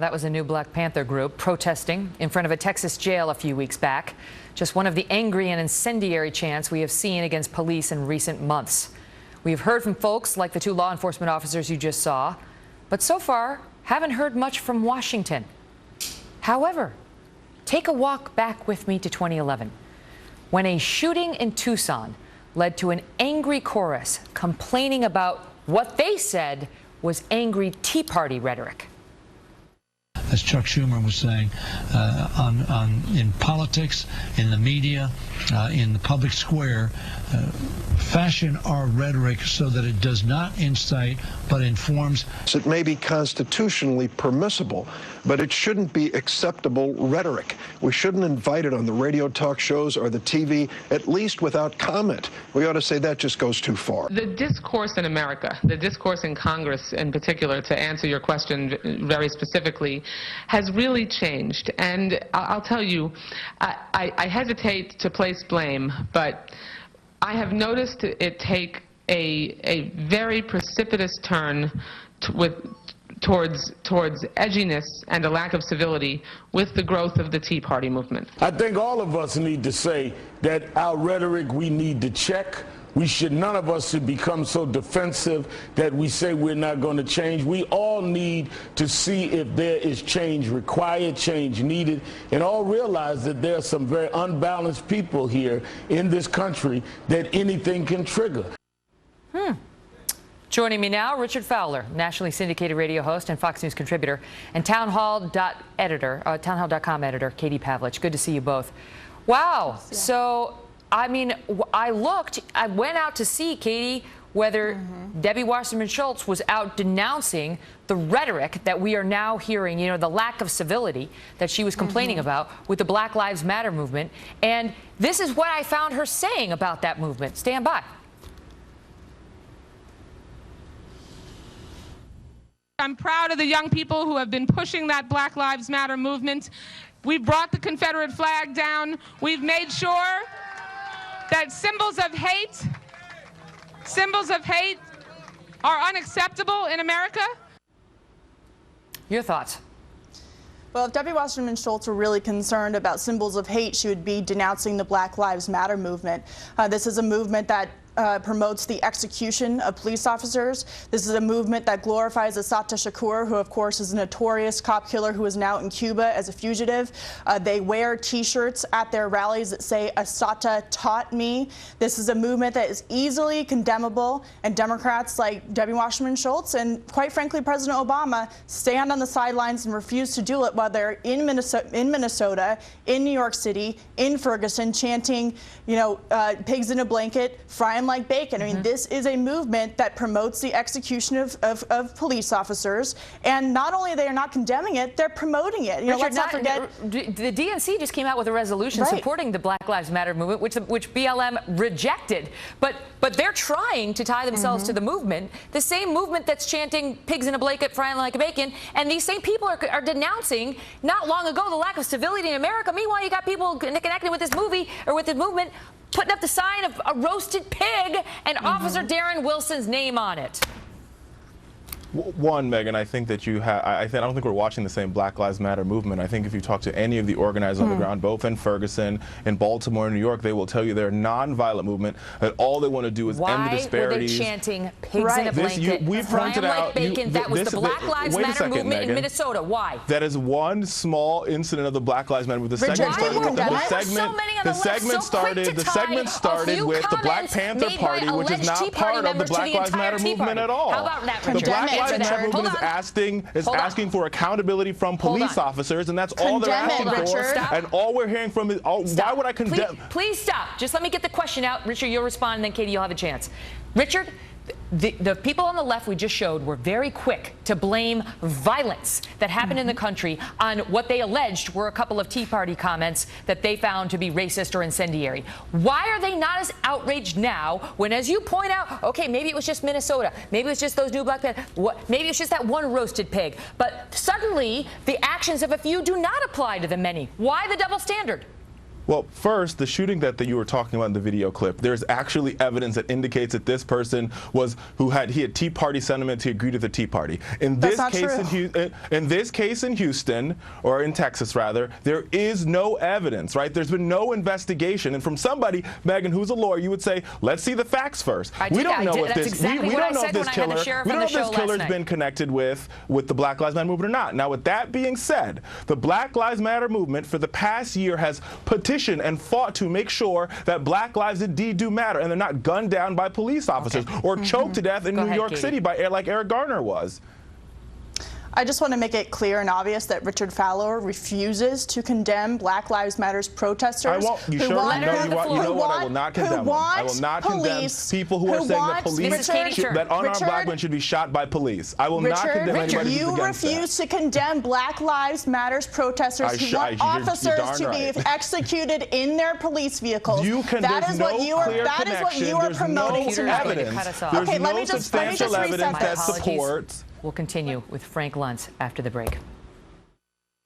That was a new Black Panther group protesting in front of a Texas jail a few weeks back. Just one of the angry and incendiary chants we have seen against police in recent months. We have heard from folks like the two law enforcement officers you just saw, but so far haven't heard much from Washington. However, take a walk back with me to 2011, when a shooting in Tucson led to an angry chorus complaining about what they said was angry Tea Party rhetoric. As Chuck Schumer was saying, in politics, in the media, in the public square, fashion our rhetoric so that it does not incite but informs. It may be constitutionally permissible, but it shouldn't be acceptable rhetoric. We shouldn't invite it on the radio talk shows or the TV, at least without comment. We ought to say that just goes too far. The discourse in America, the discourse in Congress in particular, to answer your question very specifically, has really changed. And I'll tell you, I hesitate to place blame, but I have noticed it take a very precipitous turn towards edginess and a lack of civility with the growth of the Tea Party movement. I think all of us need to say that our rhetoric we need to check. None of us should become so defensive that we say we're not going to change. We all need to see if there is change required, change needed, and all realize that there are some very unbalanced people here in this country that anything can trigger. Joining me now, Richard Fowler, nationally syndicated radio host and Fox News contributor, and townhall.com editor Katie Pavlich. Good to see you both. Wow. Yeah. So, I mean, I went out to see, Katie, whether Debbie Wasserman Schultz was out denouncing the rhetoric that we are now hearing, you know, the lack of civility that she was complaining about with the Black Lives Matter movement. And this is what I found her saying about that movement. Stand by. I'm proud of the young people who have been pushing that Black Lives Matter movement. We've brought the Confederate flag down. We've made sure that symbols of hate are unacceptable in America. Your thoughts? Well, if Debbie Wasserman Schultz were really concerned about symbols of hate, she would be denouncing the Black Lives Matter movement. This is a movement that promotes the execution of police officers. This is a movement that glorifies Assata Shakur, who of course is a notorious cop killer who is now in Cuba as a fugitive. They wear T-shirts at their rallies that say Assata taught me. This is a movement that is easily condemnable, and Democrats like Debbie Wasserman Schultz and quite frankly President Obama stand on the sidelines and refuse to do it while they're in Minnesota, in New York City, in Ferguson, chanting, you know, pigs in a blanket, frying like bacon. I mean, this is a movement that promotes the execution of police officers, and not only they are not condemning it, they're promoting it. You know, let's not forget the DNC just came out with a resolution supporting the Black Lives Matter movement, which BLM rejected. But they're trying to tie themselves to the movement, the same movement that's chanting pigs in a blanket, frying like bacon, and these same people are denouncing not long ago the lack of civility in America. Meanwhile, you got people connected with this movie or with this movement putting up the sign of a roasted pig and Officer Darren Wilson's name on it. One, Megyn, I think that I don't think we're watching the same Black Lives Matter movement. I think if you talk to any of the organizers on the ground, both in Ferguson, in Baltimore, New York, they will tell you they're a non-violent movement, that all they want to do is end the disparities. Why were they chanting pigs in a blanket, we've pointed out, like bacon? That was the Black Lives Matter movement in Minnesota. Why? That is one small incident of the Black Lives Matter movement. The segment started with the Black Panther Party, which is not part of the Black Lives Matter movement at all. How about that, The Richard? Black Lives Matter movement is asking for accountability from police officers, and that's all they're asking for. And all we're hearing from is, why would I condemn? Please stop. Just let me get the question out. Richard, you'll respond, and then Katie, you'll have a chance. Richard, the people on the left we just showed were very quick to blame violence that happened in the country on what they alleged were a couple of Tea Party comments that they found to be racist or incendiary. Why are they not as outraged now when, as you point out, okay, maybe it was just Minnesota, maybe it was just those new Black Panthers, maybe it's just that one roasted pig, but suddenly the actions of a few do not apply to the many. Why the double standard? Well, first, the shooting that you were talking about in the video clip, there's actually evidence that indicates that this person he had Tea Party sentiments. He agreed with the Tea Party. In this case in Houston, or in Texas rather, there is no evidence, right? There's been no investigation. And from somebody, Megyn, who's a lawyer, you would say, let's see the facts first. We don't know if this killer's been connected with the Black Lives Matter movement or not. Now, with that being said, the Black Lives Matter movement for the past year has petitioned and fought to make sure that Black lives indeed do matter, and they're not gunned down by police officers or choked to death in New York City like Eric Garner was. I just want to make it clear and obvious that Richard Fowler refuses to condemn Black Lives Matter's protesters. I won't. You sure? I will not condemn them. I will not condemn people who are saying that unarmed black men should be shot by police. I will not condemn anybody who's against that. You refuse to condemn Black Lives Matter's protesters who want officers to be executed in their police vehicles. That is what you are promoting tonight. There's no substantial evidence that supports. We'll continue with Frank Luntz after the break.